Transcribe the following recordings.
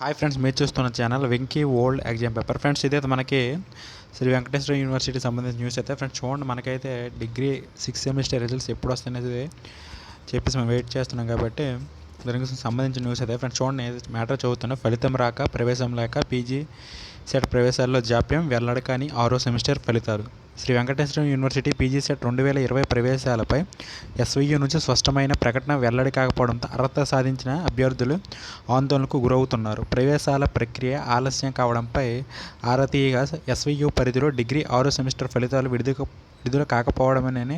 Hi friends, మీరు చూస్తున్న channel Venky old exam paper. Friends, ఇదైతే మనకి శ్రీ వెంకటేశ్వర యూనివర్సిటీకి సంబంధించిన న్యూస్ అయితే. ఫ్రెండ్స్ చూడండి, మనకైతే డిగ్రీ 6th సెమిస్టర్ రిజల్ట్స్ ఎప్పుడు వస్తాయనేది చెప్పేసి మేము వెయిట్ చేస్తున్నాం కాబట్టి దానికి సంబంధించిన న్యూస్ అయితే. ఫ్రెండ్స్ చూడండి, మ్యాటర్ చదువుతున్నా. ఫలితం రాక, ప్రవేశం లేక, పీజీ సెట్ ప్రవేశాల్లో జాప్యం, వెల్లడి కాని 6వ సెమిస్టర్ ఫలితాలు. Shri Venkateswara university PG SET 2020 ప్రవేశాలపై ఎస్వీయూ నుంచి స్పష్టమైన ప్రకటన వెల్లడి కాకపోవడంతో అర్హత సాధించిన అభ్యర్థులు ఆందోళనకు గురవుతున్నారు. ప్రవేశాల ప్రక్రియ ఆలస్యం కావడంపై ఆరా తీయగా ఎస్వీయూ పరిధిలో డిగ్రీ 6వ సెమిస్టర్ ఫలితాలు విడుదల కాకపోవడమేనని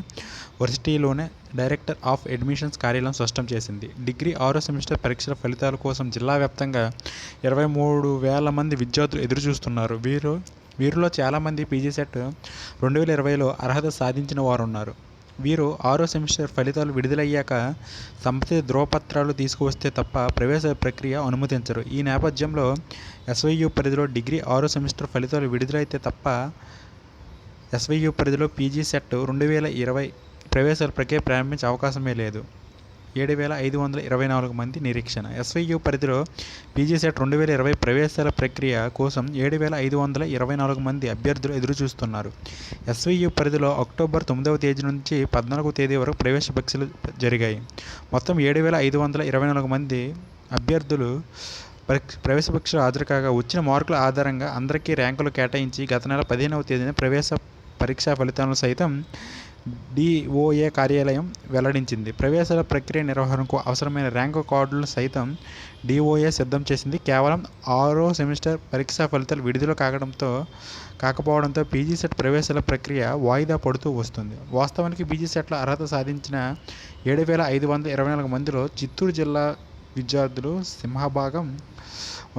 వర్సిటీలోనే డైరెక్టర్ ఆఫ్ అడ్మిషన్స్ కార్యాలయం స్పష్టం చేసింది. డిగ్రీ 6వ సెమిస్టర్ పరీక్షల ఫలితాల కోసం జిల్లా వ్యాప్తంగా 23,000 మంది విద్యార్థులు ఎదురుచూస్తున్నారు. వీరిలో చాలామంది పీజీ సెట్ 2020లో అర్హత సాధించిన వారు ఉన్నారు. వీరు 6వ సెమిస్టర్ ఫలితాలు విడుదలయ్యాక సంబంధిత ధృవపత్రాలు తీసుకువస్తే తప్ప ప్రవేశ ప్రక్రియ అనుమతించరు. ఈ నేపథ్యంలో ఎస్వీయూ పరిధిలో డిగ్రీ 6వ సెమిస్టర్ ఫలితాలు విడుదలైతే తప్ప ఎస్వీయూ పరిధిలో పీజీ సెట్ 2020 ప్రవేశాల ప్రక్రియ ప్రారంభించే అవకాశమే లేదు. 7,524 మంది నిరీక్షణ. ఎస్వీయూ పరిధిలో పీజీ సెట్ 2020 ప్రవేశాల ప్రక్రియ కోసం 7,524 మంది అభ్యర్థులు ఎదురుచూస్తున్నారు. ఎస్వీయూ పరిధిలో అక్టోబర్ 9వ తేదీ నుంచి 14వ తేదీ వరకు ప్రవేశ పరీక్షలు జరిగాయి. మొత్తం 7,524 మంది అభ్యర్థులు ప్రవేశ పరీక్షలు హాజరు కాగా వచ్చిన మార్కుల ఆధారంగా అందరికీ ర్యాంకులు కేటాయించి గత నెల 15వ తేదీన ప్రవేశ పరీక్షా ఫలితాలను సైతం డిఓఏ కార్యాలయం వెల్లడించింది. ప్రవేశాల ప్రక్రియ నిర్వహణకు అవసరమైన ర్యాంకు కార్డులను సైతం డిఓఏ సిద్ధం చేసింది. కేవలం 6వ సెమిస్టర్ పరీక్షా ఫలితాలు విడుదల కాకపోవడంతో పీజీ సెట్ ప్రవేశాల ప్రక్రియ వాయిదా పడుతూ వస్తుంది. వాస్తవానికి పీజీ సెట్లో అర్హత సాధించిన 7,524 మందిలో చిత్తూరు జిల్లా విద్యార్థులు సింహభాగం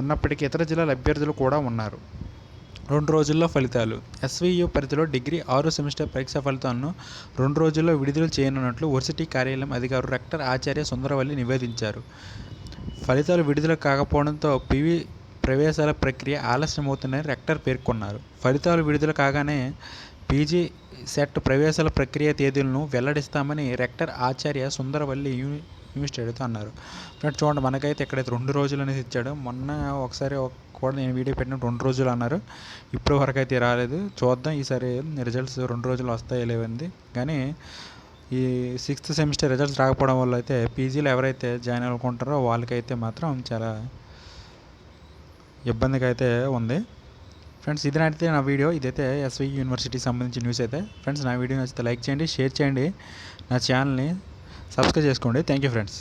ఉన్నప్పటికీ ఇతర జిల్లాల అభ్యర్థులు కూడా ఉన్నారు. 2 రోజుల్లో ఫలితాలు. ఎస్వీయూ పరిధిలో డిగ్రీ 6వ సెమిస్టర్ పరీక్షా ఫలితాలను 2 రోజుల్లో విడుదల చేయనున్నట్లు వర్సిటీ కార్యాలయం అధికారులు రెక్టర్ ఆచార్య సుందరవల్లి నివేదించారు. ఫలితాలు విడుదల కాకపోవడంతో పీవీ ప్రవేశాల ప్రక్రియ ఆలస్యమవుతుందని రెక్టర్ పేర్కొన్నారు. ఫలితాలు విడుదల కాగానే పీజీ సెట్ ప్రవేశాల ప్రక్రియ తేదీలను వెల్లడిస్తామని రెక్టర్ ఆచార్య సుందరవల్లి యూనివర్సిటీతో అన్నారు. ఫ్రెండ్స్ చూడండి, మనకైతే ఇక్కడైతే 2 రోజులు అనేది ఇచ్చాడు. మొన్న ఒకసారి కూడా నేను వీడియో పెట్టిన 2 రోజులు అన్నారు. ఇప్పుడు వరకు అయితే రాలేదు. చూద్దాం ఈసారి రిజల్ట్స్ 2 రోజులు వస్తాయో లేవండి. కానీ ఈ 6th సెమిస్టర్ రిజల్ట్స్ రాకపోవడం వల్ల అయితే పీజీలో ఎవరైతే జాయిన్ అవ్వాలనుకుంటారో వాళ్ళకైతే మాత్రం చాలా ఇబ్బందిగా అయితే ఉంది. ఫ్రెండ్స్ ఇదైతే నా వీడియో. ఇదైతే ఎస్వీ యూనివర్సిటీకి సంబంధించిన న్యూస్ అయితే. ఫ్రెండ్స్ నా వీడియో నచ్చితే లైక్ చేయండి, షేర్ చేయండి, నా ఛానల్ని సబ్స్క్రైబ్ చేసుకోండి. Thank you friends.